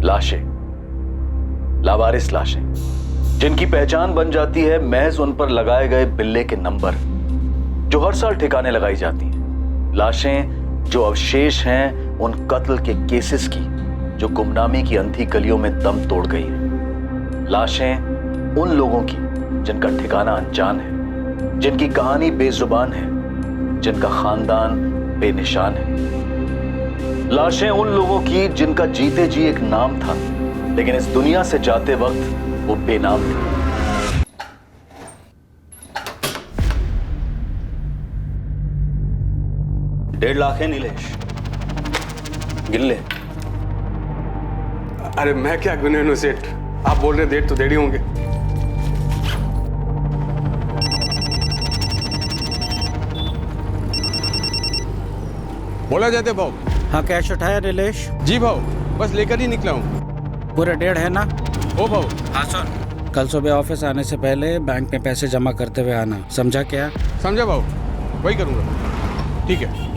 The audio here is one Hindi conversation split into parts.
लाशें, लावारिस लाशें, जिनकी पहचान बन जाती है महज उन पर लगाए गए बिल्ले के नंबर, जो हर साल ठिकाने लगाई जाती हैं। लाशें जो अवशेष हैं उन कत्ल के केसेस की जो गुमनामी की अंधी गलियों में दम तोड़ गई हैं। लाशें उन लोगों की जिनका ठिकाना अनजान है, जिनकी कहानी बेजुबान है, जिनका खानदान बेनिशान है। लाशें उन लोगों की जिनका जीते जी एक नाम था, लेकिन इस दुनिया से जाते वक्त वो बेनाम थे। 1.5 लाख है नीलेश, गिन ले। अरे मैं क्या गिने सेठ, आप बोल रहे 1.5 तो 1.5 होंगे। बोला जाते भाव। हाँ, कैश उठाया नीलेश? जी भाव, बस लेकर ही निकला हूँ। पूरे 1.5 है ना? ओ भाव। हाँ सुन, कल सुबह ऑफिस आने से पहले बैंक में पैसे जमा करते हुए आना, समझा क्या? समझा भाव, वही करूँगा। ठीक है।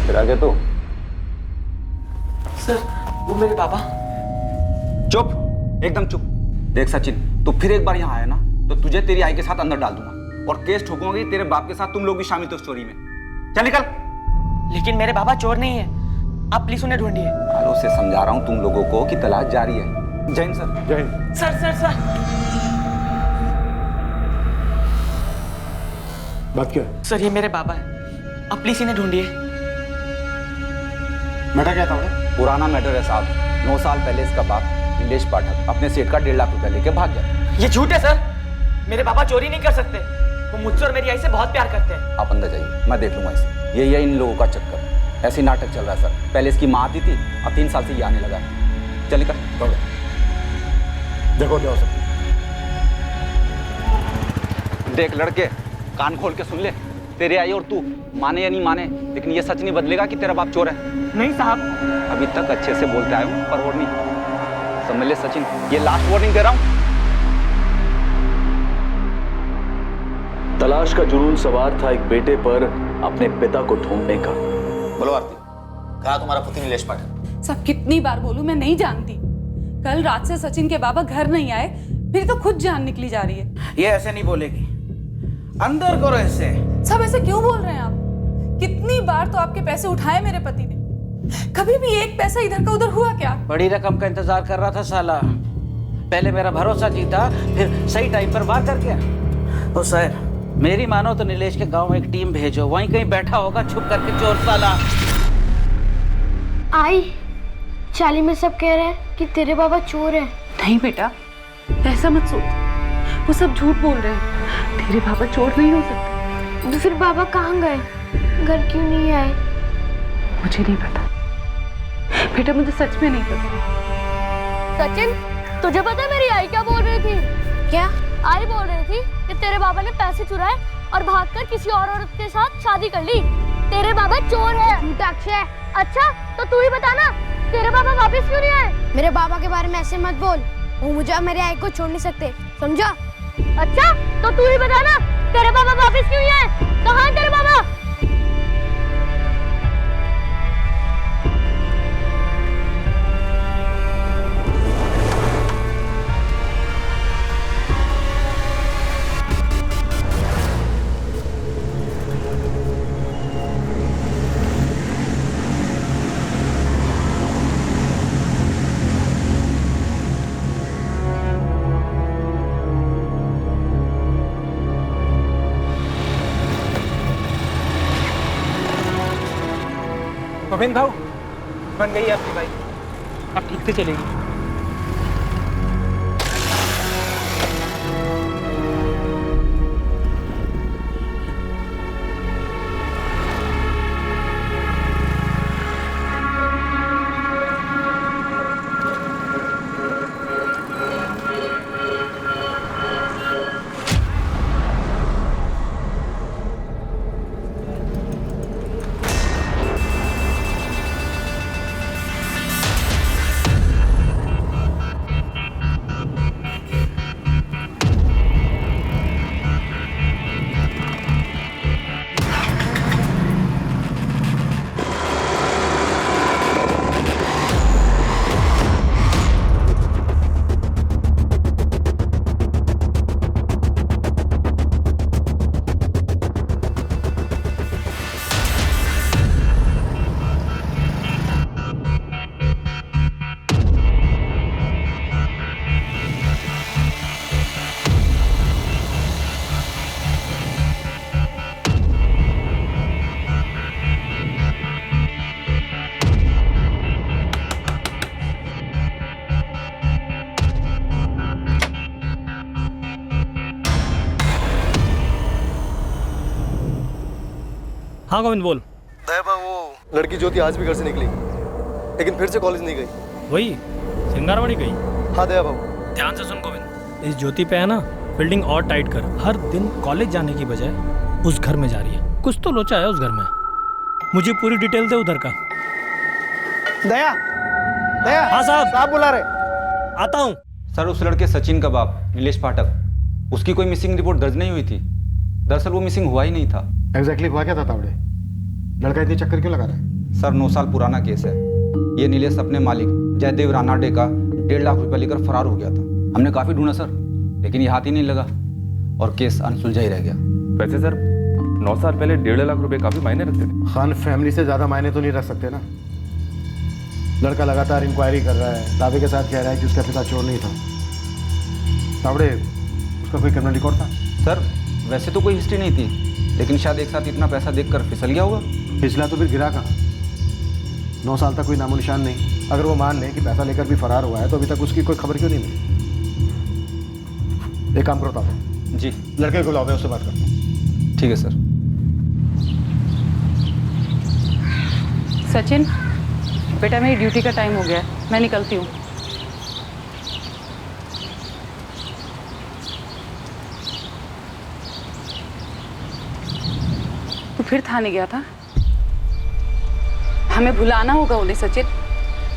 फिर आगे तो सर, वो मेरे पापा। चुप, एकदम चुप। देख सचिन, तू फिर एक बार यहाँ आया ना तो तुझे तेरी आई के साथ अंदर डाल दूंगा और केस ठोकूंगा कि तेरे बाप के साथ तुम लोग भी शामिल थे उस चोरी में। चल निकल। लेकिन मेरे पापा चोर नहीं है, आप प्लीज उन्हें ढूंढिए। आलो से समझा रहा हूँ तुम लोगों को कि तलाश जारी है। जय हिंद सर। जय हिंद। सर सर सर, बात क्या है? सर ये मेरे पापा है, आप प्लीज इन्हें ढूंढिए। मैटर क्या था उन्हें? पुराना मैटर है साहब। 9 साल पहले इसका बाप नीलेश पाठक अपने सेठ का 1.5 लाख रुपया लेके भाग गया। ये झूठ है सर, मेरे पापा चोरी नहीं कर सकते। वो मुझसे और मेरी आई से बहुत प्यार करते हैं। आप अंदर जाइए, मैं देख लूंगा इसे। यही है इन लोगों का चक्कर। ऐसे नाटक चल रहा है सर। पहले इसकी माँ आती थी, अब 3 साल से ये आने लगा है। चल निकल। देखो क्या हो सकता है। देख लड़के, कान खोल के सुन ले। तेरे आई और तू माने या नहीं माने, लेकिन ये सच नहीं बदलेगा कि तेरा बाप चोर है। नहीं साहब। अभी तक अच्छे से बोलते आया हूँ, पर और नहीं। समझ ले सचिन, ये लास्ट वार्निंग दे रहा हूँ। तलाश का जुनून सवार था एक बेटे पर अपने पिता को ढूंढने का। बोलो आरती, कहा तुम्हारा पुत्र नीलेश पाठक? सब कितनी बार बोलूं, मैं नहीं जानती। कल रात से सचिन के बाबा घर नहीं आए, फिर तो खुद जान निकली जा रही है। ये ऐसे नहीं बोलेगी, अंदर करो ऐसे। सब ऐसे क्यों बोल रहे हैं आप? कितनी बार तो आपके पैसे उठाए मेरे पति ने, कभी भी एक पैसा इधर का उधर हुआ क्या? बड़ी रकम का इंतजार कर रहा था साला। पहले मेरा भरोसा जीता, फिर सही टाइम पर वार कर गया। ओ सर, मेरी मानो तो नीलेश के गांव में एक टीम भेजो, वहीं कहीं बैठा होगा छुप करके चोर साला। आई, चाली में सब कह रहे हैं कि तेरे बाबा चोर है। नहीं बेटा, ऐसा मत सोच, वो सब झूठ बोल रहे हैं। तेरे बाबा चोर नहीं हो सकते। तो फिर बाबा कहाँ गए? घर क्यों नहीं आए? मुझे नहीं पता बेटा, मुझे सच में नहीं पता। सचिन, तुझे पता है मेरी आई क्या बोल रही थी? क्या? आई बोल रही थी कि तेरे बाबा ने पैसे चुराए और भागकर किसी और औरत के साथ शादी कर ली। तेरे बाबा चोर है। झूठा अक्षय। अच्छा, तो तू ही बता ना, तेरे बाबा वापस क्यों नहीं आए? मेरे बाबा के बारे में ऐसे मत बोल, वो मुझे और मेरी आई को छोड़ नहीं सकते, समझा? अच्छा, तो तू ही बता ना, तेरे बाबा वापस क्यों नहीं आए? कहाँ है तेरे बाबा? गोविंद भाऊ, बन गई आपकी बाइक, अब ठीक से चलेगी। हाँ गोविंद बोल। दयाबा, वो लड़की ज्योति आज भी घर से निकली, लेकिन फिर से कॉलेज नहीं गई। वही सिंगारवाड़ी गई। हाँ दया बाबू। ध्यान से सुन गोविंद, इस ज्योति पे है ना फील्डिंग और टाइट कर। हर दिन कॉलेज जाने की बजाय उस घर में जा रही है, कुछ तो लोचा है उस घर में। मुझे पूरी डिटेल दे उधर का। दया, दया। हाँ साहब बुला रहे। आता हूँ। सर, उस लड़के सचिन का बाप नीलेश पाठक, उसकी कोई मिसिंग रिपोर्ट दर्ज नहीं हुई थी। दरअसल वो मिसिंग हुआ ही नहीं था। एग्जैक्टली हुआ क्या था तावड़े? लड़का इतनी चक्कर क्यों लगा रहा है? सर, 9 साल पुराना केस है। ये नीलेश अपने मालिक जयदेव रानाडे का 1.5 लाख रुपया लेकर फरार हो गया था। हमने काफी ढूंढा सर, लेकिन ये हाथ ही नहीं लगा और केस अनसुलझा ही रह गया। वैसे सर 9 साल पहले 1.5 लाख रुपए काफी मायने रखते थे। खान फैमिली से ज्यादा मायने तो नहीं रख सकते ना। लड़का लगातार इंक्वायरी कर रहा है, दावे के साथ कह रहा है कि उसका पिता चोर नहीं था। तावड़े, उसका कोई क्रिमिनल रिकॉर्ड था? सर, वैसे तो कोई हिस्ट्री नहीं थी, लेकिन शायद एक साथ इतना पैसा देखकर फिसल गया होगा। फिसला तो फिर गिरा कहाँ? 9 साल तक कोई नामो निशान नहीं। अगर वो मान ले कि पैसा लेकर भी फरार हुआ है तो अभी तक उसकी कोई खबर क्यों नहीं मिली? एक काम करो तावड़े जी, लड़के को लाओ, मैं उससे बात करता हूँ। ठीक है सर। सचिन बेटा, मेरी ड्यूटी का टाइम हो गया है, मैं निकलती हूँ। तू फिर थाने गया था? हमें भुलाना होगा उन्हें सचिन।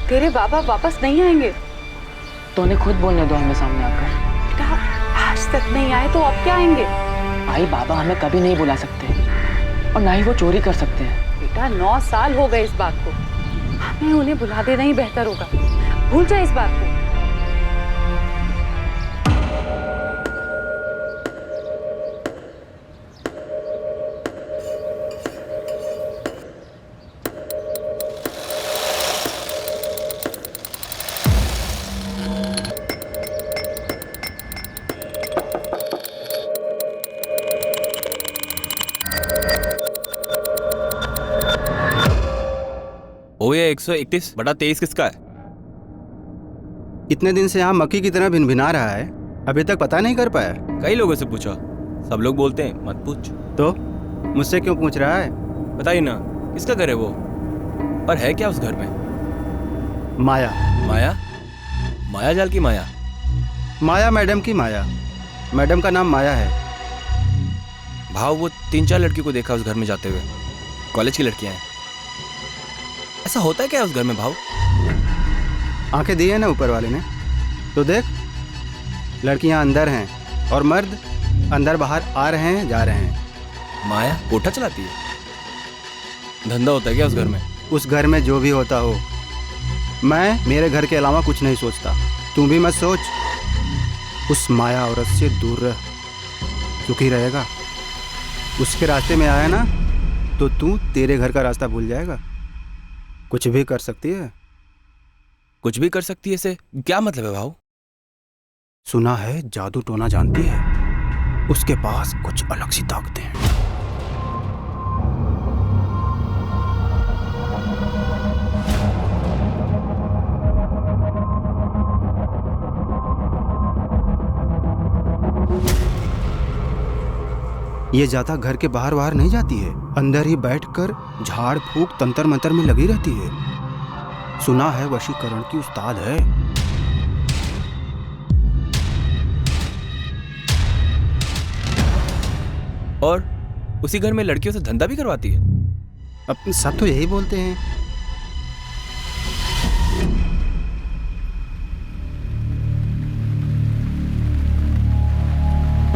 तेरे बाबा वापस नहीं आएंगे। तो उन्हें खुद बोलने दो हमें सामने आकर। बेटा, आज तक नहीं आए तो अब क्या आएंगे? आई बाबा हमें कभी नहीं बुला सकते और ना ही वो चोरी कर सकते हैं। बेटा, 9 साल हो गए इस बात को। हमें उन्हें बुला देना ही बेहतर होगा। भूल जा इस बात को। ओए 131/23 किसका है? इतने दिन से यहाँ मक्खी की तरह भिनभिना रहा है, अभी तक पता नहीं कर पाया। कई लोगों से पूछा, सब लोग बोलते हैं मत पूछ। तो मुझसे क्यों पूछ रहा है? बताइए ना, किसका घर है वो और है क्या उस घर में? माया। माया? माया जाल की माया? माया मैडम की माया। मैडम का नाम माया है। भाव, वो 3-4 लड़कियों को देखा उस घर में जाते हुए, कॉलेज की लड़कियां हैं। ऐसा होता है क्या उस घर में भाव? आंखें दी है ना ऊपर वाले ने, तो देख, लड़कियां अंदर हैं और मर्द अंदर बाहर आ रहे हैं जा रहे हैं। माया कोठा चलाती है? धंधा होता है क्या उस घर में? उस घर में जो भी होता हो, मैं मेरे घर के अलावा कुछ नहीं सोचता। तू भी मत सोच। उस माया औरत से दूर रह, सुखी रहेगा। उसके रास्ते में आया ना तो तू तेरे घर का रास्ता भूल जाएगा। कुछ भी कर सकती है। कुछ भी कर सकती है से क्या मतलब है भाव? सुना है जादू टोना जानती है, उसके पास कुछ अलग सी ताकतें हैं। ये ज्यादा घर के बाहर बाहर नहीं जाती है, अंदर ही बैठकर झाड़ फूक तंत्र मंत्र में लगी रहती है। सुना है वशीकरण की उस्ताद है। और उसी घर में लड़कियों से धंधा भी करवाती है। अब सब तो यही बोलते हैं।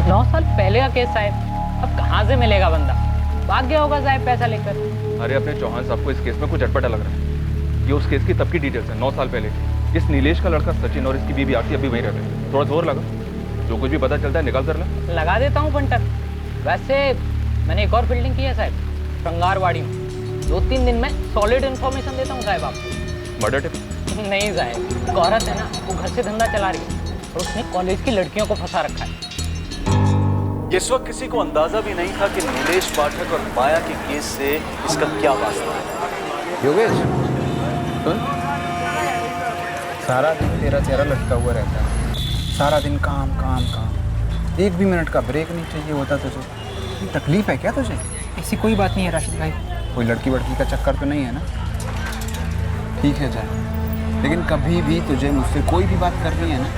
नौ साल पहले का केस साहब, अब कहाँ से मिलेगा बंदा? भाग गया होगा साहब पैसा लेकर। अरे अपने चौहान साहब को इस केस में कुछ अटपटा लग रहा है। ये उस केस की तब की डिटेल्स है, 9 साल पहले की। इस नीलेश का लड़का सचिन और इसकी बीवी आरती अभी वहीं रहते हैं। थोड़ा जोर लगा, जो कुछ भी पता चलता है निकाल कर ले। लगा देता हूँ पंटर। वैसे मैंने एक और फील्डिंग की है साहब, कंगारवाड़ी में। 2-3 दिन में सॉलिड इन्फॉर्मेशन देता हूँ साहब आपको। Murder tip? नहीं साहब, एक औरत है ना, वो घर से धंधा चला रही है और उसने कॉलेज की लड़कियों को फंसा रखा है। इस वक्त किसी को अंदाजा भी नहीं था कि नीलेश पाठक और माया के केस से इसका क्या वास्ता है। योगेश सुन, सारा दिन तेरा चेहरा लटका हुआ रहता है। सारा दिन काम काम काम, एक भी मिनट का ब्रेक नहीं चाहिए होता तुझे। तकलीफ है क्या तुझे? ऐसी कोई बात नहीं है राशिद भाई। कोई लड़की वड़की का चक्कर तो नहीं है ना? ठीक है जा, लेकिन कभी भी तुझे मुझसे कोई भी बात करनी है ना,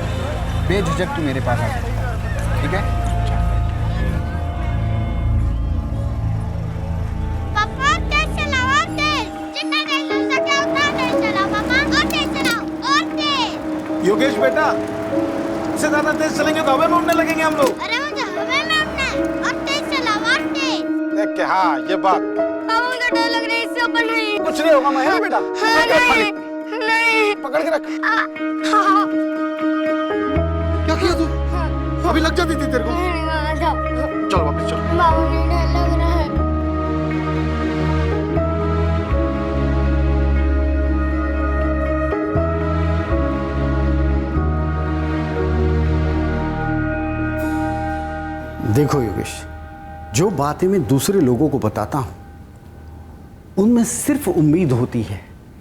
बेझिझक तू मेरे पास आ सकता है, ठीक है? योगेश बेटा, इससे ज्यादा तेज चलेंगे तो हवा में उड़ने लगेंगे हम लोग। अरे मुझे हवा में उड़ना है, और तेज चलाओ, और तेज। देख के हाँ ये बात। पापा मुझे डर लग रहा है, इससे ऊपर नहीं। कुछ नहीं होगा माया बेटा। हाँ, नहीं, नहीं। पकड़ के रख। क्या किया तू? अभी लग जाती थी तेरे को। चल वापस चल। बाबू मुझे डर लग रहा है। देखो योगेश, जो बातें मैं दूसरे लोगों को बताता हूं उनमें सिर्फ उम्मीद होती है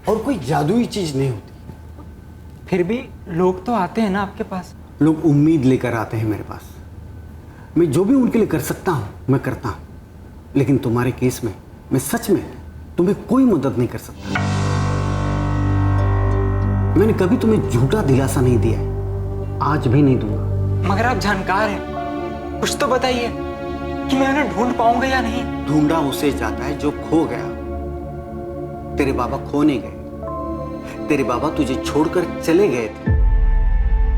और कोई जादुई चीज नहीं होती। फिर भी लोग तो आते हैं ना आपके पास। लोग उम्मीद लेकर आते हैं मेरे पास। मैं जो भी उनके लिए कर सकता हूं मैं करता हूं, लेकिन तुम्हारे केस में मैं सच में तुम्हें कोई मदद नहीं कर सकता। मैंने कभी तुम्हें झूठा दिलासा नहीं दिया है, आज भी नहीं दूंगा। मगर आप जानकार हैं, कुछ तो बताइए कि मैं उन्हें ढूंढ पाऊंगा या नहीं। ढूंढा उसे जाता है जो खो गया। तेरे बाबा खो नहीं गए, तेरे बाबा तुझे छोड़कर चले गए थे।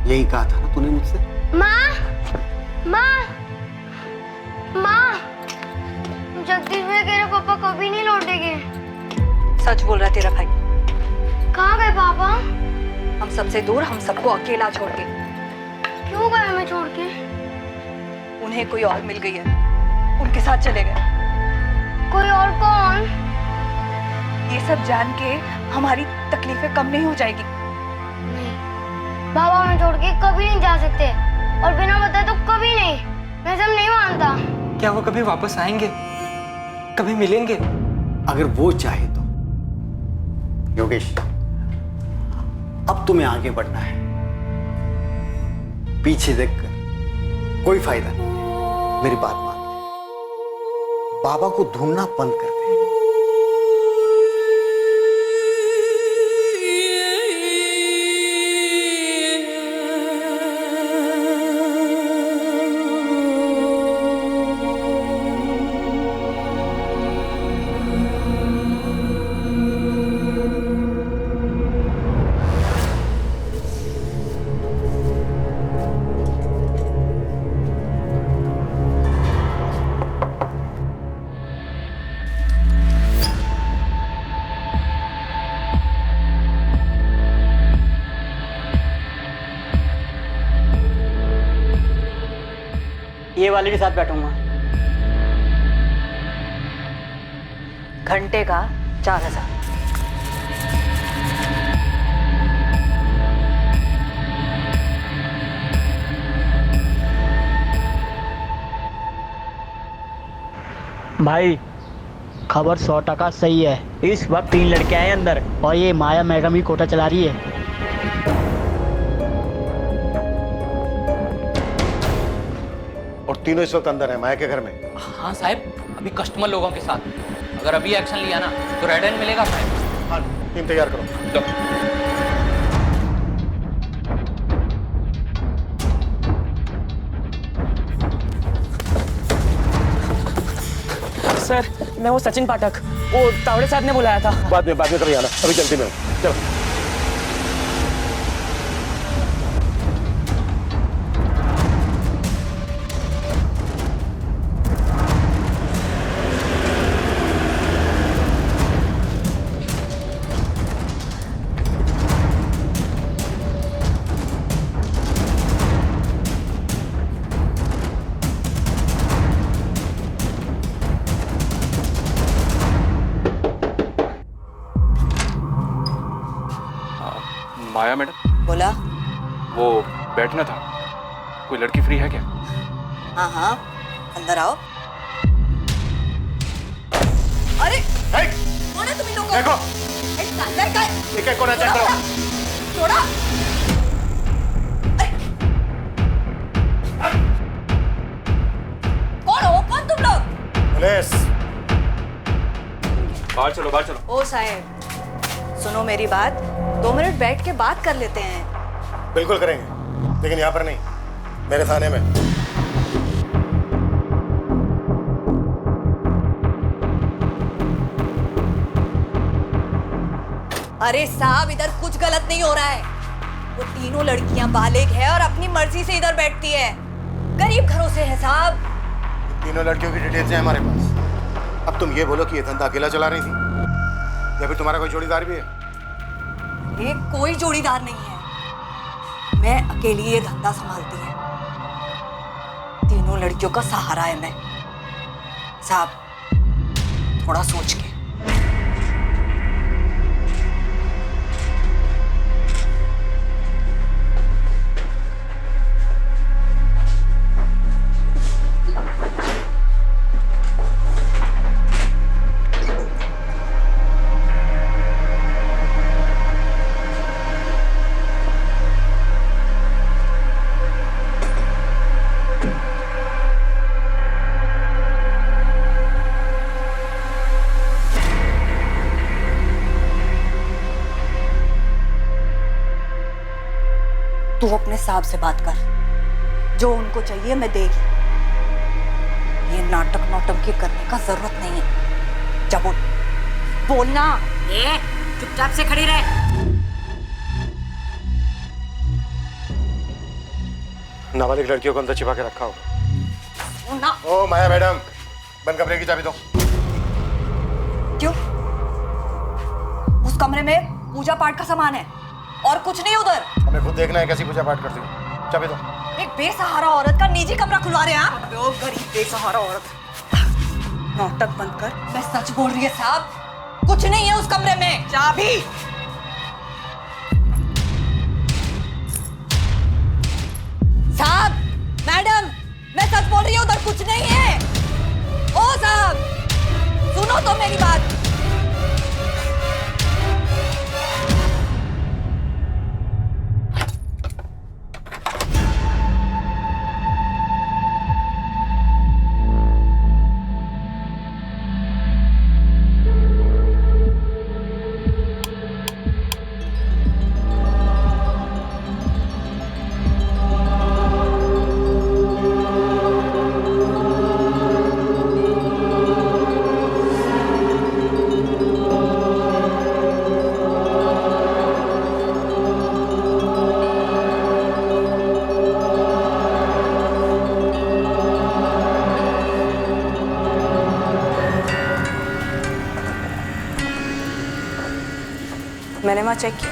यही कहा था ना तूने मुझसे। माँ, माँ, माँ, जगदीश भैया कह रहे पापा कभी नहीं लौटेंगे। सच बोल रहा तेरा भाई। कहाँ गए पापा? हम सबसे दूर, हम सबको अकेला छोड़ के। क्यों गए हमें छोड़ के? उन्हें कोई और मिल गई है, उनके साथ चले गए। कोई और कौन? ये सब जान के हमारी तकलीफें कम नहीं हो जाएगी। नहीं, बाबा हमें छोड़ के कभी नहीं जा सकते, और बिना बताए तो कभी नहीं। मैं सब नहीं मानता। क्या वो कभी वापस आएंगे? कभी मिलेंगे? अगर वो चाहे तो। योगेश, अब तुम्हें आगे बढ़ना है। पीछे देखकर कोई फायदा नहीं। मेरी बात मान ले, बाबा को ढूंढना बंद कर दे। ये वाले के साथ बैठूंगा। घंटे का 4000। भाई खबर 100% सही है। इस वक्त 3 लड़के आए अंदर और ये माया मैडम ही कोटा चला रही है। और तीनों इस वक्त अंदर है माया के घर में। हाँ साहब, अभी कस्टमर लोगों के साथ। अगर अभी एक्शन लिया ना तो रेड एंड मिलेगा साहब। हाँ, टीम तैयार करो। सर, मैं वो सचिन पाठक, वो तावड़े साहब ने बुलाया था। बाद में कभी आना, अभी जल्दी में चलो। माया मैडम, बोला। वो बैठना था, कोई लड़की फ्री है क्या? हाँ हाँ, अंदर आओ। अरे कौन है तुम इन लोगों? देखो अंदर का ठीक है, कौन है? चेक करो। छोड़ा। कौन हो? कौन तुम लोग? पुलिस। बाहर चलो, बाहर चलो। ओ साहब, सुनो मेरी बात, 2 मिनट बैठ के बात कर लेते हैं। बिल्कुल करेंगे, लेकिन यहाँ पर नहीं, मेरे थाने में। अरे साहब, इधर कुछ गलत नहीं हो रहा है। वो तीनों लड़कियां बालिग है और अपनी मर्जी से इधर बैठती है। गरीब घरों से है साहब। तीनों लड़कियों की डिटेल्स हैं हमारे पास। अब तुम ये बोलो कि ये धंधा अकेला चला रही थी या फिर तुम्हारा कोई जोड़ीदार भी है? ये कोई जोड़ीदार नहीं है, मैं अकेली ये धंधा संभालती है। तीनों लड़कियों का सहारा है मैं। साहब, थोड़ा सोच के। तू अपने साहब से बात कर, जो उनको चाहिए मैं देगी। ये नाटक नौटंकी करने का जरूरत नहीं है। जा बोल, बोलना। ए, चुपचाप से खड़ी रहे। नाबालिग लड़कियों को अंदर छिपा के रखा होगा। ना। ओ माया मैडम, बंद कमरे की चाबी दो। क्यों? उस कमरे में पूजा पाठ का सामान है और कुछ नहीं उधर। हमें खुद देखना है कैसी पूजा पाठ करती हो। चाबी दो। एक बेसहारा औरत का निजी कमरा खुलवा रहे हैं आप? गरीब बेसहारा औरत। नाटक बंद कर, मैं सच बोल रही है साहब, कुछ नहीं है उस कमरे में। चाबी। साहब, मैडम, मैं सच बोल रही हूँ, उधर कुछ नहीं है। ओ साहब, सुनो तो मेरी बात। मैंने वहां चेक किया,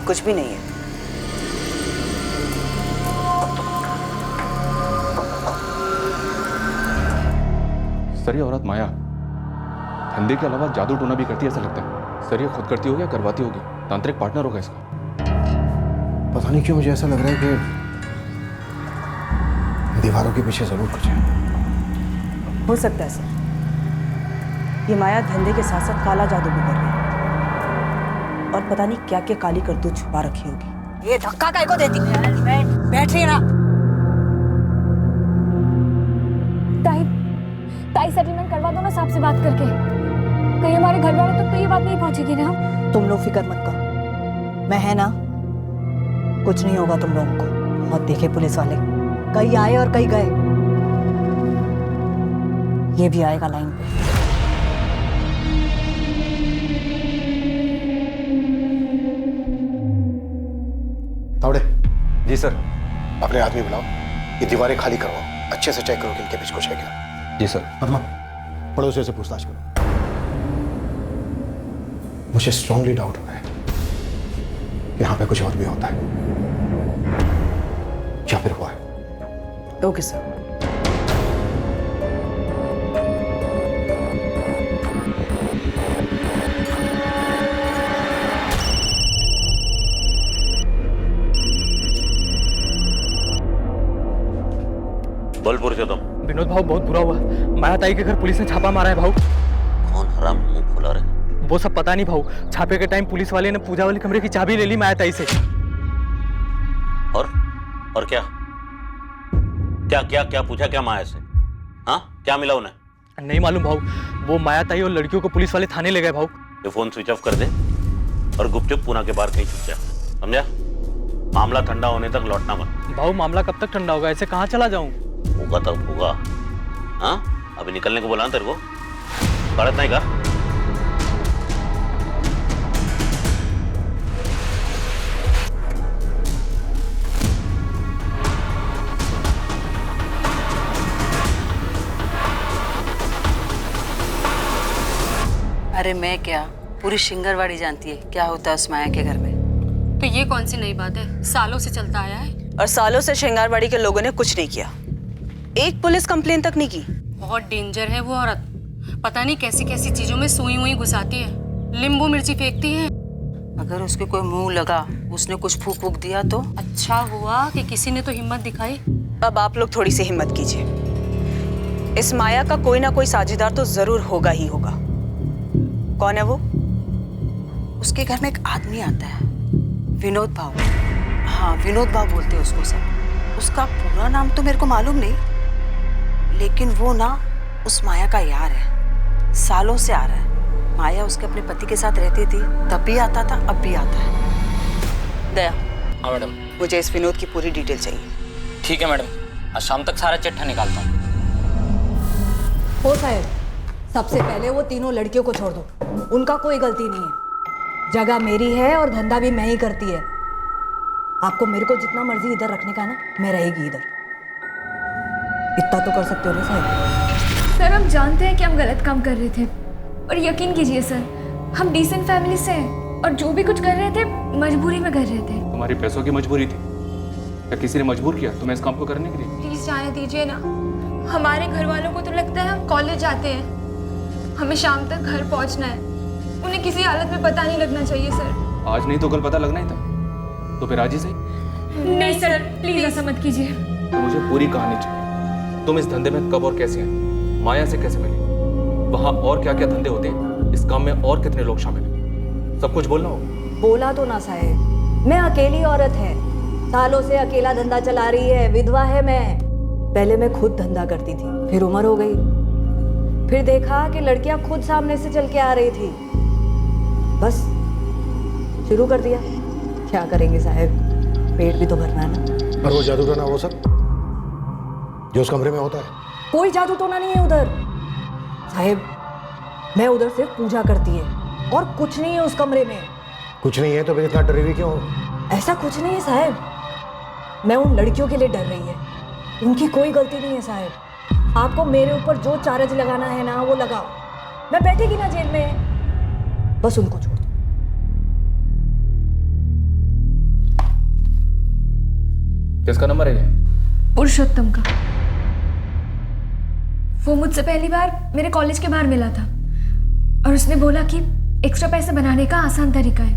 कुछ भी नहीं है। सर, ये औरत माया धंधे के अलावा जादू टोना भी करती है ऐसा लगता है। सर, ये खुद करती होगी या करवाती होगी? तांत्रिक पार्टनर होगा इसका। पता नहीं क्यों मुझे ऐसा लग रहा है कि दीवारों के पीछे जरूर कुछ है। हो सकता है सर, ये माया धंधे के साथ साथ काला जादू भी कर रही है और पता नहीं क्या क्या काली करतूत छुपा रखी होगी। ये धक्का काय को देती है? बैठ रही है ना। ताई सेटलमेंट करवा दो ना साहब से बात करके। कहीं हमारे घर वालों तक तो ये बात नहीं पहुंचेगी ना। तुम लोग फिक्र मत करो, मैं है ना, कुछ नहीं होगा तुम लोगों को। बहुत देखे पुलिस वाले, कई आए और कई गए, ये भी आएगा लाइन पे। तावड़े। जी सर। अपने आदमी बुलाओ, ये दीवारें खाली करवाओ, अच्छे से चेक करो कि इनके बीच कुछ है क्या। जी सर। पद्मा, पड़ोसियों से पूछताछ करो। मुझे स्ट्रांगली डाउट हो रहा है कि यहाँ पे कुछ और भी होता है या फिर हुआ है। Okay sir. बोल पुरुषोत्तम। विनोद भाव बहुत बुरा हुआ। माया ताई के घर पुलिस ने छापा मारा है भाव। कौन हराम मुंह खुला रहे? वो सब पता नहीं भाव। छापे के टाइम पुलिस वाले ने पूजा वाले कमरे की चाबी ले ली माया ताई से। और क्या क्या क्या क्या पूछा क्या माया से? हाँ, क्या मिला उन्हें? नहीं मालूम भाव। वो माया ताई और लड़कियों को पुलिस वाले थाने ले गए भाव। ये फोन स्विच ऑफ कर दे और गुपचुप पूना के बाहर कहीं छुप जा, समझा? मामला ठंडा होने तक लौटना मत। भाव मामला कब तक ठंडा होगा? ऐसे कहाँ चला जाऊं? होगा तब होगा। हाँ, अभी निकलने को बोला ना तेरे को, गलत नहीं कहा? अरे मैं क्या, पूरी शिंगरवाड़ी जानती है क्या होता है उस माया के घर में। तो ये कौन सी नई बात है? सालों से चलता आया है। और सालों से शिंगारवाड़ी के लोगों ने कुछ नहीं किया, एक पुलिस कंप्लेन तक नहीं की। बहुत डेंजर है वो औरत। पता नहीं कैसी कैसी चीजों में सुई हुई घुसाती है, नींबू मिर्ची फेंकती है। अगर उसके कोई मुंह लगा, उसने कुछ फूक फूक दिया तो? अच्छा हुआ कि किसी ने तो हिम्मत दिखाई। अब आप लोग थोड़ी सी हिम्मत कीजिए, इस माया का कोई ना कोई साझेदार तो जरूर होगा ही होगा। कौन है वो? उसके घर में एक आदमी आता है, विनोद भाव। हाँ, विनोद भाव बोलते हैं उसको सब। उसका पूरा नाम तो मेरे को मालूम नहीं, लेकिन वो ना उस माया का यार है, सालों से आ रहा है। माया उसके अपने पति के साथ रहती थी, तब भी आता था, अब भी आता है। दया। हाँ मैडम। मुझे इस विनोद की पूरी डिटेल चाहिए। ठीक है मैडम, आज शाम तक सारा चिट्ठा निकालता हूँ। हो साहब, सबसे पहले वो तीनों लड़कियों को छोड़ दो, उनका कोई गलती नहीं है। जगह मेरी है और धंधा भी मैं ही करती है। आपको मेरे को जितना मर्जी इधर रखने का ना, मैं रहेगी इधर। इतना तो कर सकते हो ना साहब। सर हम जानते हैं कि हम गलत काम कर रहे थे, और यकीन कीजिए सर, हम डिसेंट फैमिली से हैं और जो भी कुछ कर रहे थे मजबूरी में कर रहे थे। तुम्हारी पैसों की मजबूरी थी या किसी ने मजबूर किया तुम्हें इस काम को करने के लिए? प्लीज जाने दीजिए ना। हमारे घर वालों को तो लगता है हम कॉलेज जाते हैं, हमें शाम तक घर पहुंचना है। उन्हें किसी हालत में पता नहीं लगना चाहिए सर। आज नहीं तो कल पता लगना ही था, तो फिर आज ही सही। नहीं सर, प्लीज ऐसा मत कीजिए। तो मुझे पूरी कहानी चाहिए। तुम इस धंधे में कब और कैसे आई, माया से कैसे मिली, वहाँ और क्या क्या धंधे होते हैं, इस काम में और कितने लोग शामिल हैं, सब कुछ बोलना होगा। बोला तो ना साहब, मैं अकेली औरत है, सालों से अकेला धंधा चला रही है, विधवा है मैं। पहले मैं खुद धंधा करती थी, फिर उम्र हो गई, फिर देखा कि लड़कियां खुद सामने से चल के आ रही थी, बस शुरू कर दिया। क्या करेंगे साहब, पेट भी तो भरना है ना। और वो जादू टोना वो सब जो उस कमरे में होता है? कोई जादू टोना नहीं है उधर साहब, मैं उधर सिर्फ पूजा करती है और कुछ नहीं है उस कमरे में। कुछ नहीं है तो फिर इतना डरी हुई क्यों? ऐसा कुछ नहीं है साहब, मैं उन लड़कियों के लिए डर रही है, उनकी कोई गलती नहीं है साहब। आपको मेरे ऊपर जो चार्ज लगाना है ना वो लगाओ, मैं बैठेगी ना जेल में, बस उनको छोड़ दो। किसका नंबर है ये? पुरुषोत्तम का। वो मुझसे पहली बार मेरे कॉलेज के बाहर मिला था और उसने बोला कि एक्स्ट्रा पैसे बनाने का आसान तरीका है।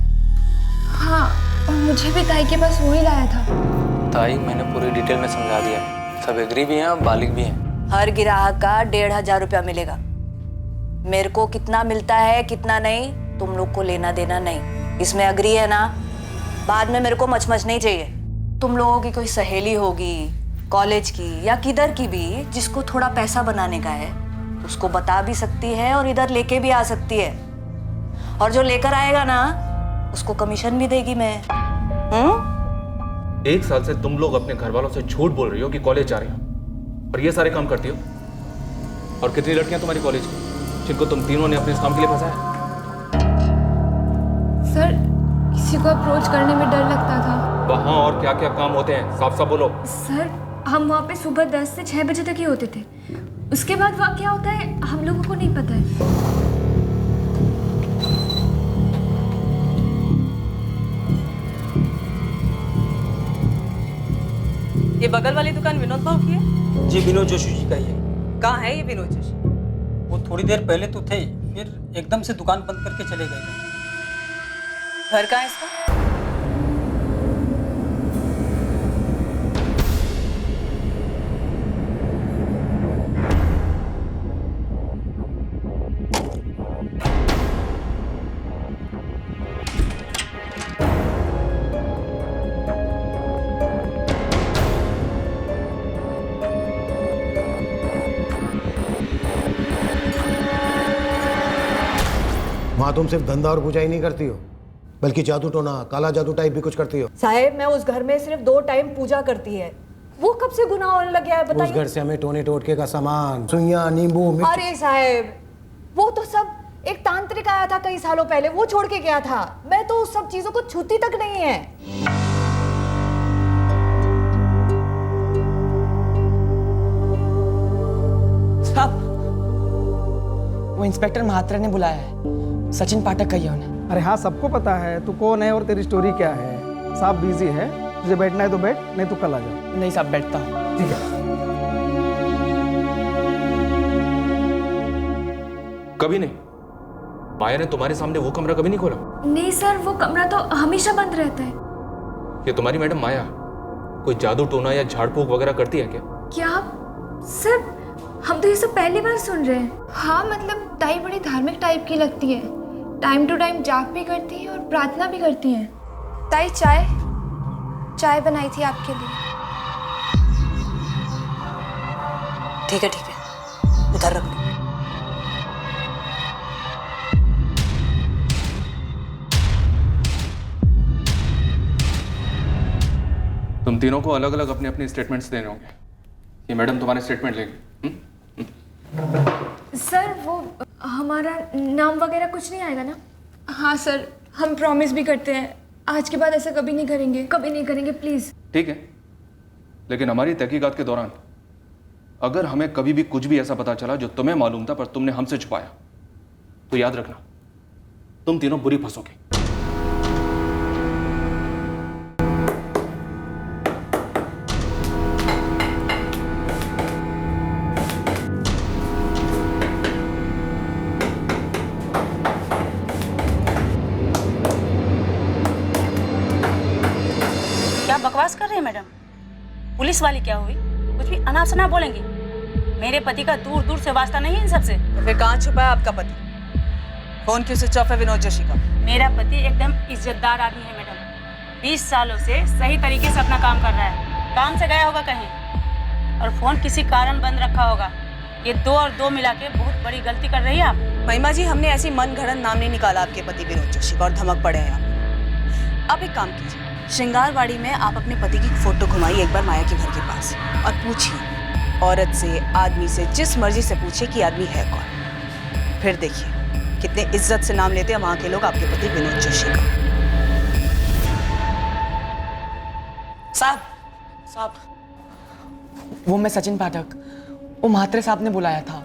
हाँ, और मुझे भी ताई के पास वही लाया था। ताई मैंने पूरी डिटेल में समझा दिया, सब एग्री भी हैं और बालिग भी हैं। हर ग्राहक का 1500 रुपया मिलेगा। मेरे को कितना मिलता है कितना नहीं, तुम लोग को लेना देना नहीं। इसमें अग्री है ना? बाद में मेरे को मचमच नहीं चाहिए। तुम लोगों की कोई सहेली होगी कॉलेज की या किधर की भी, जिसको थोड़ा पैसा बनाने का है, उसको बता भी सकती है और इधर लेके भी आ सकती है, और जो लेकर आएगा ना उसको कमीशन भी देगी मैं। 1 साल से तुम लोग अपने घर वालों से झूठ बोल रही हो कि कॉलेज जा रही हो, और ये सारे काम करती हो। और कितनी लड़कियां तुम्हारी कॉलेज की जिनको तुम तीनों ने अपने इस काम के लिए फंसाया? सर, किसी को अप्रोच करने में डर लगता था। वहाँ और क्या क्या काम होते हैं, साफ साफ बोलो। सर, हम वहाँ पे सुबह 10 से 6 बजे तक ही होते थे। उसके बाद वहाँ क्या होता है हम लोगों को नहीं पता है। ये बगल वाली दुकान विनोद भाव की है? जी, विनोद जोशी जी का ही है। कहाँ है ये विनोद जोशी? वो थोड़ी देर पहले तो थे, फिर एकदम से दुकान बंद करके चले गए। घर कहाँ है इसका? वहाँ तुम सिर्फ धंधा और पूजा ही नहीं करती हो, बल्कि जादू टोना, काला जादू टाइप भी कुछ करती हो। साहेब, मैं उस घर में सिर्फ 2 टाइम पूजा करती है, वो कब से गुनाह होने लग गया है बताइए? उस घर से हमें टोने टोटके का सामान, सुइयां, नींबू, अरे साहेब, वो तो सब एक तांत्रिक आया था कई सालों पहले, वो छोड़ के गया था। मैं तो उस सब चीजों को छूती तक नहीं है। साहब, वो इंस्पेक्टर महात्रा ने बुलाया है। सचिन पाठक कहिए उन्हें। अरे हाँ, सबको पता है तू कौन है और तेरी स्टोरी क्या है। साहब बिजी है, तुझे बैठना है तो बैठ, नहीं तो कल आ जा। नहीं साहब, बैठता हूँ। ठीक है। कभी नहीं। माया ने तुम्हारे सामने वो कमरा कभी नहीं खोला? नहीं सर, वो कमरा तो हमेशा बंद रहता है। ये तुम्हारी मैडम माया कोई जादू टोना या झाड़ फूक वगैरह करती है क्या? क्या सर, हम तो ये सब पहली बार सुन रहे हैं। हाँ, मतलब ताई बड़ी धार्मिक टाइप की लगती है। टाइम टू टाइम जाप भी करती है और प्रार्थना भी करती है। ताई, चाय बनाई थी आपके लिए। ठीक है, उधर रख दो। तुम तीनों को अलग अलग अपने अपने स्टेटमेंट्स देने होंगे। ये मैडम तुम्हारे स्टेटमेंट लेंगे। सर, वो हमारा नाम वगैरह कुछ नहीं आएगा ना? हाँ सर, हम प्रॉमिस भी करते हैं आज के बाद ऐसा कभी नहीं करेंगे, प्लीज। ठीक है, लेकिन हमारी तहकीकात के दौरान अगर हमें कभी भी कुछ भी ऐसा पता चला जो तुम्हें मालूम था पर तुमने हमसे छुपाया, तो याद रखना तुम तीनों बुरी फंसोगे। बकवास कर रहे हैं मैडम? पुलिस वाली क्या हुई? कुछ भी अनाप शनाप बोलेंगी? मेरे पति का दूर दूर से वास्ता नहीं है इन सबसे। तो फिर कहाँ छुपा है आपका पति? फोन क्यों स्विच ऑफ है विनोद जोशी का? मेरा पति एकदम इज्जतदार आदमी है मैडम। 20 सालों से सही तरीके से अपना काम कर रहा है। काम से गया होगा कहीं और फोन किसी कारण बंद रखा होगा। ये 2 और 2 मिला के बहुत बड़ी गलती कर रही है आप। महिमा जी, हमने ऐसी मन घड़न नाम नहीं निकाला आपके पति विनोद जोशी का और धमक पड़े हैं आप। एक काम कीजिए, श्रृंगारवाड़ी में आप अपने पति की फोटो घुमाइए एक बार माया के घर के पास और पूछिए, औरत से, आदमी से, जिस मर्जी से पूछिए कि आदमी है कौन। फिर देखिए कितने इज्जत से नाम लेते हैं वहां के लोग आपके पति विनोद जोशी का। साहब, वो मैं सचिन पाठक, वो महात्रे साहब ने बुलाया था।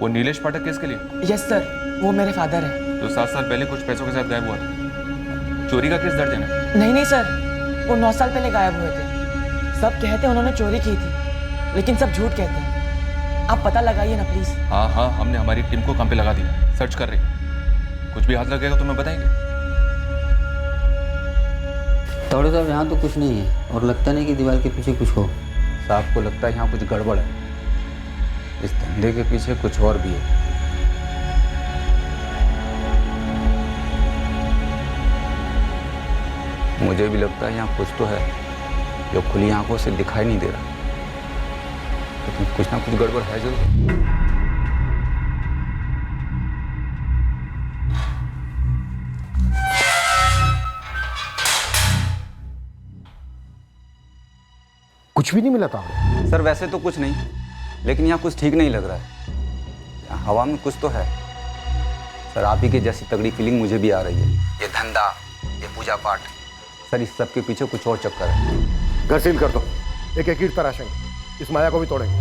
वो नीलेश पाठक केस के लिए? यस सर, वो मेरे फादर है। जो 7 साल पहले कुछ पैसों के साथ गायब हुआ था। चोरी का केस दर्ज है ना? नहीं सर, वो 9 साल पहले गायब हुए थे। सब कहते हैं उन्होंने चोरी की थी, लेकिन सब झूठ कहते हैं। आप पता लगाइए ना प्लीज। हाँ, हमने हमारी टीम को काम पे लगा दिया, सर्च कर रही। कुछ भी हाथ लगेगा तो मैं बताएंगे। तौड़े साहब, यहाँ तो कुछ नहीं है और लगता नहीं कि दीवार के पीछे कुछ हो। साहब को लगता है यहाँ कुछ गड़बड़ है। इस धंधे के पीछे कुछ और भी है। मुझे भी लगता है यहाँ कुछ तो है जो खुली आंखों से दिखाई नहीं दे रहा, लेकिन कुछ ना कुछ गड़बड़ है जरूर। कुछ भी नहीं मिला था? सर वैसे तो कुछ नहीं, लेकिन यहाँ कुछ ठीक नहीं लग रहा है। यहाँ हवा में कुछ तो है सर। आप ही के जैसी तगड़ी फीलिंग मुझे भी आ रही है। ये धंधा, ये पूजा पाठ, सर इस सब के पीछे कुछ और चक्कर है। घर सील कर दो, एक एक ईंट तराशेंगे, इस माया को भी तोड़ेंगे।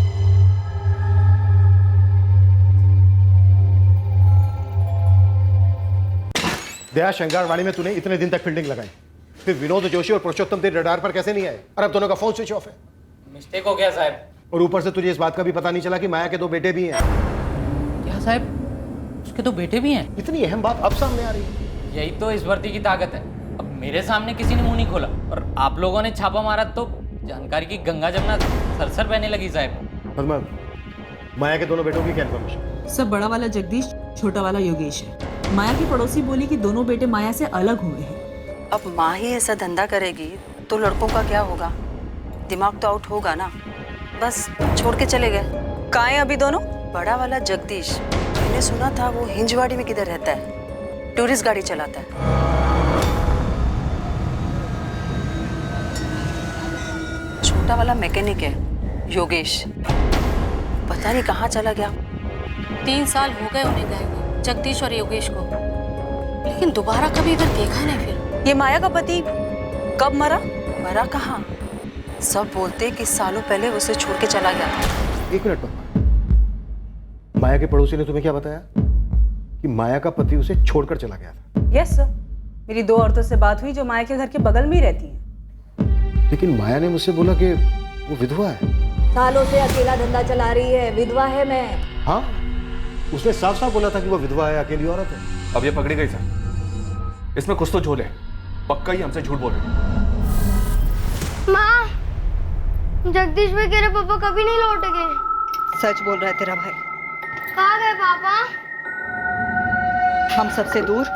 दया, शंगारवाड़ी में तूने इतने दिन तक फील्डिंग लगाई, फिर विनोद जोशी और पुरुषोत्तम तेरे रडार पर कैसे नहीं आए? और अब दोनों का फोन स्विच ऑफ है। मिस्टेक हो गया साहब। और ऊपर से तुझे इस बात का भी पता नहीं चला कि माया के 2 बेटे भी हैं। क्या साहब, उसके 2 बेटे भी हैं? इतनी अहम बात अब सामने आ रही है। यही तो इस वर्दी की ताकत है। अब मेरे सामने किसी ने मुंह नहीं खोला और आप लोगों ने छापा मारा तो जानकारी की गंगा जमुना सरसर बहने लगी साहब। माया के दोनों बेटों की क्या इन्फॉर्मेशन? सब बड़ा वाला जगदीश, छोटा वाला योगेश है। माया की पड़ोसी बोली कि दोनों बेटे माया से अलग हुए हैं। अब माँ ही ऐसा धंधा करेगी तो लड़कों का क्या होगा? दिमाग तो आउट होगा ना। बस छोड़ के चले गए। कहाँ हैं अभी दोनों? बड़ा वाला जगदीश, मैंने सुना था वो हिंजवाड़ी में किधर रहता है, टूरिस्ट गाड़ी चलाता है। छोटा वाला मैकेनिक है योगेश, पता नहीं कहाँ चला गया। 3 साल हो गए उन्हें गए हुए, जगदीश और योगेश को, लेकिन दोबारा कभी इधर देखा नहीं। फिर ये माया का पति कब मरा? मरा कहाँ? सब बोलते कि सालों पहले उसे छोड़ के चला गया था। 1 मिनट पर, माया के पड़ोसी ने तुम्हें क्या बताया कि माया का पति उसे छोड़कर चला गया था? यस सर, मेरी 2 औरतों से बात हुई जो माया के घर के बगल में ही रहती हैं। लेकिन माया ने मुझसे बोला कि वो विधवा है। सालों से अकेला धंधा चला रही है, विधवा है मैं। हाँ, उसने साफ साफ बोला था कि वो विधवा है, अकेली औरत है। अब ये पकड़ी गई सर, इसमें कुछ तो झोल है। पक्का ही हमसे झूठ बोल रही है। माँ, जगदीश भाई तेरे पापा कभी नहीं लौटेंगे। सच बोल रहा है तेरा भाई। कहाँ गए पापा? हम सबसे दूर,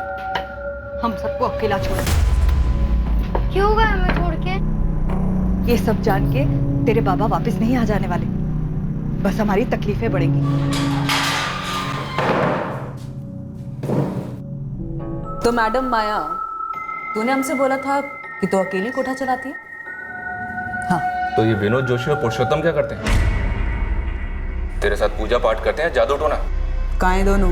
हम सबको अकेला छोड़। क्यों गए हमें छोड़ के? ये सब जान के तेरे बाबा वापस नहीं आ जाने वाले, बस हमारी तकलीफें बढ़ेंगी। तो मैडम माया, तूने हमसे बोला था कि तू अकेली कोठा चलाती है। तो ये विनोद जोशी और पुरुषोत्तम क्या करते हैं? तेरे साथ पूजा पाठ करते हैं, जादू टोना? कहाँ हैं दोनों?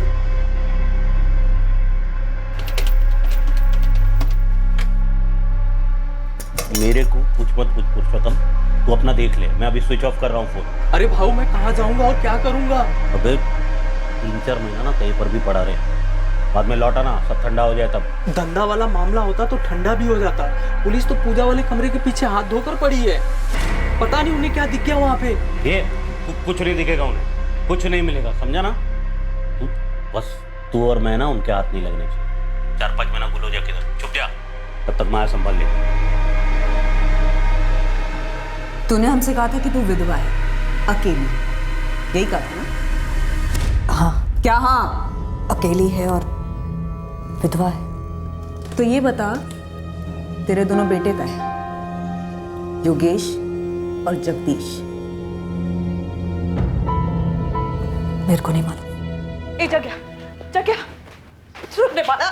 मेरे को कुछ मत पूछ पुरुषोत्तम, तू अपना देख ले। मैं अभी स्विच ऑफ कर रहा हूँ फोन। अरे भाऊ, मैं कहाँ जाऊंगा और क्या करूंगा? अबे 3-4 महीना ना कहीं पर भी पड़ा रहे, बाद में लौटा ना, सब ठंडा हो जाए तब। धंधा वाला मामला होता तो ठंडा भी हो जाता। पुलिस तो पूजा वाले कमरे के पीछे हाथ धोकर पड़ी है। पता नहीं उन्हें क्या दिख गया वहाँ पे। ये कुछ नहीं दिखेगा उन्हें, कुछ नहीं मिलेगा, समझा ना? तू बस, तू और मैं ना उनके हाथ नहीं लगने चाहिए। 4-5 महीना गुलो जा किधर, चुप जा, तब तक माया संभाल ले। तूने हमसे कहा था कि तू विधवा है, अकेली, यही कहा था ना? हाँ। क्या हाँ? अकेली है और विधवा है। तो ये बता, तेरे दोनों बेटे का है, योगेश और जगदीश? मेरे को नहीं मालूम। ए जगह, जगह, रुकने वाला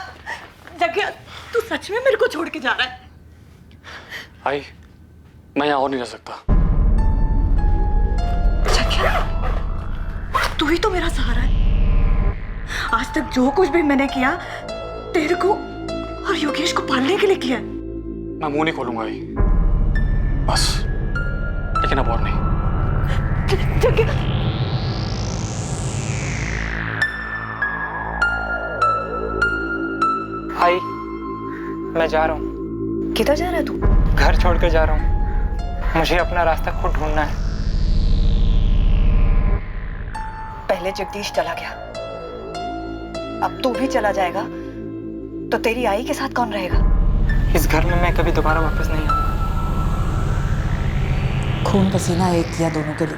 जगह, तू सच में मेरे को छोड़ के जा रहा है? आई, मैं यहाँ और नहीं रह सकता। जगह, तू ही तो मेरा सहारा है। आज तक जो कुछ भी मैंने किया तेरे को और योगेश को पालने के लिए किया। मैं मुंह नहीं खोलूंगा आई, बस, लेकिन अब और नहीं। आई, मैं जा रहा हूँ। किधर जा रहा है तू? घर छोड़कर जा रहा हूँ, मुझे अपना रास्ता खुद ढूंढना है। पहले जगदीश चला गया, अब तू भी चला जाएगा तो तेरी आई के साथ कौन रहेगा? इस घर में मैं कभी दोबारा वापस नहीं आऊंगा। खून पसीना एक किया दोनों के लिए,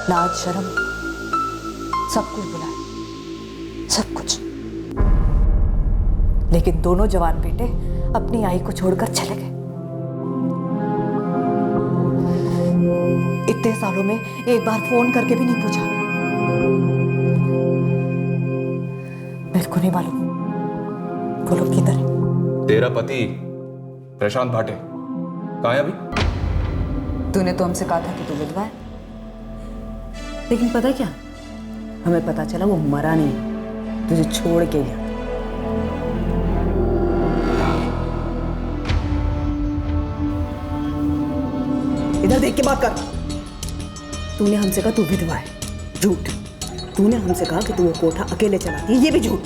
लाज शर्म सब कुछ बुलाए, सब कुछ। लेकिन दोनों जवान बेटे अपनी आई को छोड़कर चले गए। इतने सालों में एक बार फोन करके भी नहीं पूछा। मेरे को नहीं मालूम वो लोग किधर है। तेरा पति प्रशांत भाटे कहाँ है अभी? तूने तो हमसे कहा था कि तू विधवा है, लेकिन पता क्या, हमें पता चला वो मरा नहीं, तुझे छोड़ के गया। इधर देख के बात कर। तूने हमसे कहा तू विधवा है, झूठ। तूने हमसे कहा कि तू वो कोठा अकेले चलाती है, ये भी झूठ।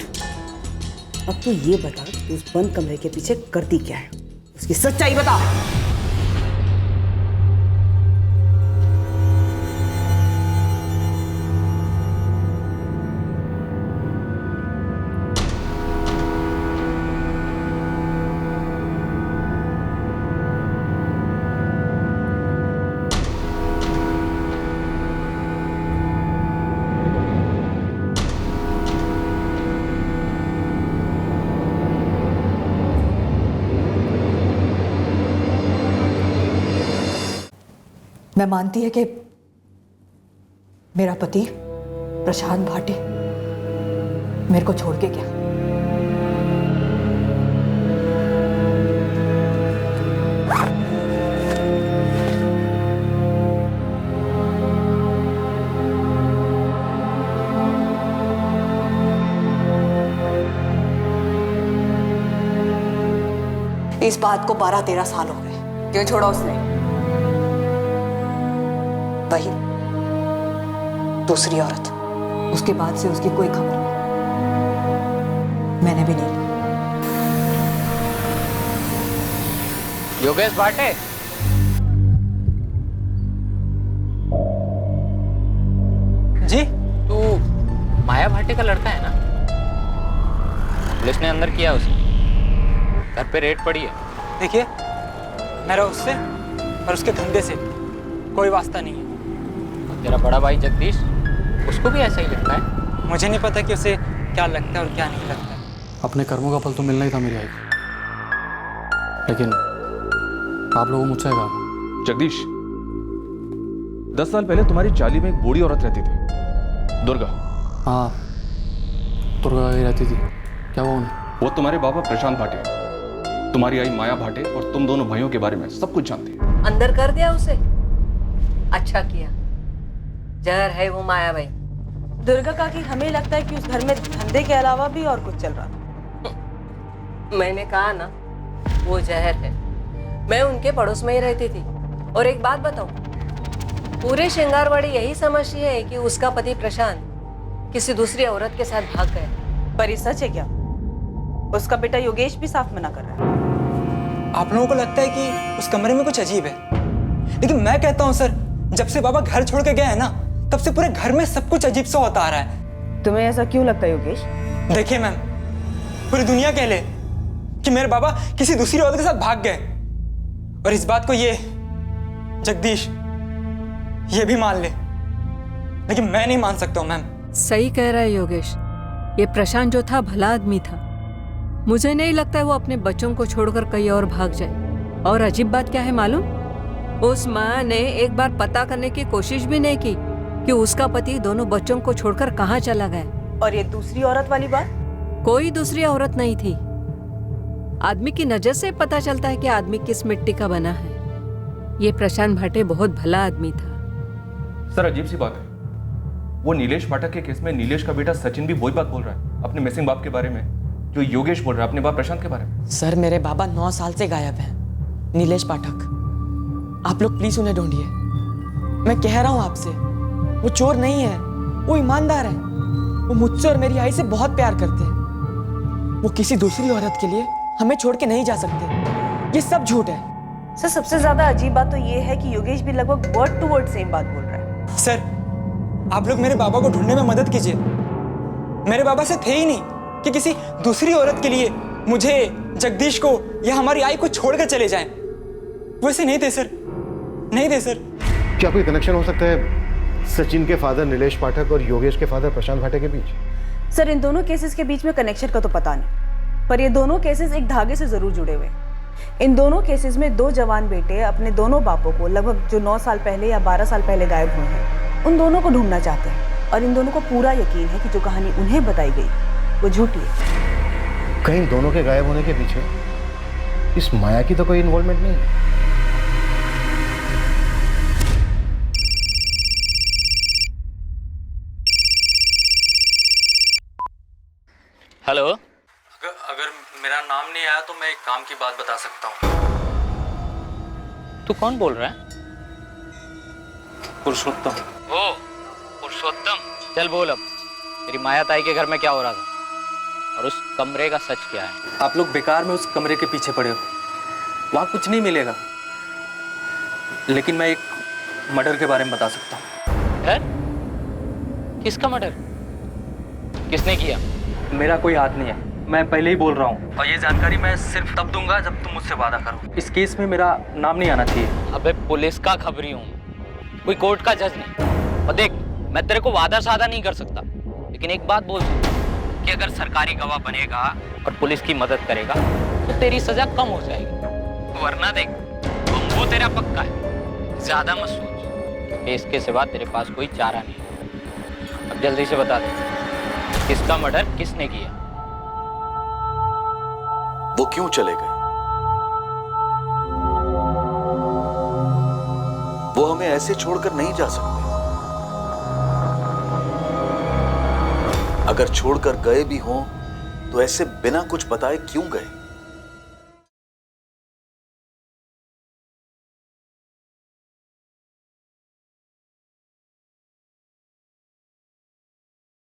अब तू ये बता तू उस बंद कमरे के पीछे करती क्या है, उसकी सच्चाई बता। मैं मानती है कि मेरा पति प्रशांत भाटे मेरे को छोड़ के गया। इस बात को 12-13 साल हो गए। क्यों छोड़ा उसने? वही दूसरी औरत। उसके बाद से उसकी कोई खबर नहीं, मैंने भी नहीं ली। योगेश भाटे, जी तू माया भाटे का लड़का है ना? पुलिस ने अंदर किया उसे, घर पे रेड पड़ी है। देखिए, मेरा उससे और उसके धंधे से कोई वास्ता नहीं है। तेरा बड़ा भाई जगदीश, उसको भी ऐसा ही लगता है? मुझे नहीं पता कि उसे क्या लगता है और क्या नहीं लगता है। अपने कर्मों का फल तो मिलना ही था मेरी आई को, लेकिन आप लोगों मुझसे कहा। जगदीश, 10 साल पहले तुम्हारी चाली में एक बूढ़ी औरत रहती थी, दुर्गा। हाँ, दुर्गा ही रहती थी। क्या वो उन्हें? वो तुम्हारे बाबा प्रशांत भाटे, तुम्हारी आई माया भाटे और तुम दोनों भाइयों के बारे में सब कुछ जानती है। अंदर कर दिया उसे? अच्छा किया, जहर है वो माया भाई। दुर्गा काकी, हमें लगता है कि उस घर में धंधे के अलावा भी और कुछ चल रहा था। मैंने कहा ना, वो जहर है। मैं उनके पड़ोस में ही रहती थी। और एक बात बताऊं, पूरे श्रृंगारवाड़ी यही समझती है कि उसका पति प्रशांत किसी दूसरी औरत के साथ भाग गया। पर ये सच है क्या? उसका बेटा योगेश भी साफ मना कर रहा है। आप लोगों को लगता है कि उस कमरे में कुछ अजीब है, लेकिन मैं कहता हूँ सर, जब से बाबा घर छोड़ के गए हैं ना, तब से पूरे घर में सब कुछ अजीब सा होता आ रहा है। तुम्हें ऐसा क्यों लगता है योगेश? देखिए मैम, पूरी दुनिया कह ले कि मेरे बाबा किसी दूसरी औरत के साथ भाग गए, और इस बात को ये जगदीश ये भी मान ले, लेकिन मैं नहीं मान सकता हूँ मैम। सही कह रहा है योगेश, ये प्रशांत जो था भला आदमी था। मुझे नहीं लगता है वो अपने बच्चों को छोड़कर कहीं और भाग जाए। और अजीब बात क्या है मालूम? उस माँ ने एक बार पता करने की कोशिश भी नहीं की कि उसका पति दोनों बच्चों को छोड़कर कहाँ चला गया। और ये दूसरी औरत वाली बात? कोई दूसरी औरत नहीं थी। आदमी की नजर से पता चलता है कि आदमी किस मिट्टी का बना है। ये प्रशांत भाटे बहुत भला आदमी था। सर, अजीब सी बात है, वो नीलेश पाठक के केस में नीलेश का बेटा सचिन भी वही बात बोल रहा है अपने मिसिंग बाप के बारे में, जो योगेश बोल रहा है अपने बाप प्रशांत के बारे में। सर, मेरे बाबा 9 साल से गायब हैं। नीलेश पाठक, आप लोग प्लीज उन्हें ढूंढिए। मैं कह रहा हूं आपसे, वो चोर नहीं है, वो ईमानदार है। वो मुझसे और मेरी आई से बहुत प्यार करते हैं। वो किसी दूसरी औरत के लिए हमें छोड़ के नहीं जा सकते। ये सब झूठ है। सर, सबसे ज्यादा अजीब बात तो ये है कि योगेश भी लगभग वर्ड टू वर्ड सेम बात बोल रहा है। सर, आप लोग मेरे बाबा को ढूंढने में मदद कीजिए। मेरे बाबा से थे ही नहीं कि किसी दूसरी औरत के लिए मुझे, जगदीश को या हमारी आई को छोड़कर चले जाएं। वैसे नहीं थे सर, नहीं थे सर। क्या कोई कनेक्शन हो सकता है सचिन के फादर नीलेश पाठक और योगेश के फादर प्रशांत भाटे के बीच? सर, इन दोनों केसेस के बीच में कनेक्शन का तो पता नहीं, पर ये दोनों केसेस एक धागे से जरूर जुड़े हुए। इन दोनों केसेस में 2 जवान बेटे अपने दोनों बापों को लगभग जो 9 साल पहले या 12 साल पहले गायब हुए हैं, उन दोनों को ढूंढना चाहते हैं। और इन दोनों को पूरा यकीन है कि जो कहानी उन्हें बताई गई वो झूठी है। कहीं दोनों के गायब होने के पीछे इस माया की तो कोई इन्वॉल्वमेंट नहीं है। हेलो। अगर मेरा नाम नहीं आया तो मैं एक काम की बात बता सकता हूँ। तू कौन बोल रहा है? पुरुषोत्तम। ओ पुरुषोत्तम, चल बोल अब, तेरी माया ताई के घर में क्या हो रहा था और उस कमरे का सच क्या है? आप लोग बेकार में उस कमरे के पीछे पड़े हो, वहाँ कुछ नहीं मिलेगा, लेकिन मैं एक मर्डर के बारे में बता सकता हूँ। किसका मर्डर? किसने किया? मेरा कोई हाथ नहीं है, मैं पहले ही बोल रहा हूँ, और ये जानकारी मैं सिर्फ तब दूंगा जब तुम मुझसे वादा करो। इस केस में मेरा नाम नहीं आना चाहिए। अबे पुलिस का खबरी हूँ, कोई कोर्ट का जज नहीं। और देख, मैं तेरे को वादा सादा नहीं कर सकता, लेकिन एक बात बोल सकता कि अगर सरकारी गवाह बनेगा और पुलिस की मदद करेगा तो तेरी सजा कम हो जाएगी, वरना देख वो तेरा पक्का है। ज्यादा मत सोच, इसके सिवा तेरे पास कोई चारा नहीं। अब जल्दी से बता दे, किसका मर्डर किसने किया? वो क्यों चले गए? वो हमें ऐसे छोड़कर नहीं जा सकते। अगर छोड़कर गए भी हों तो ऐसे बिना कुछ बताए क्यों गए?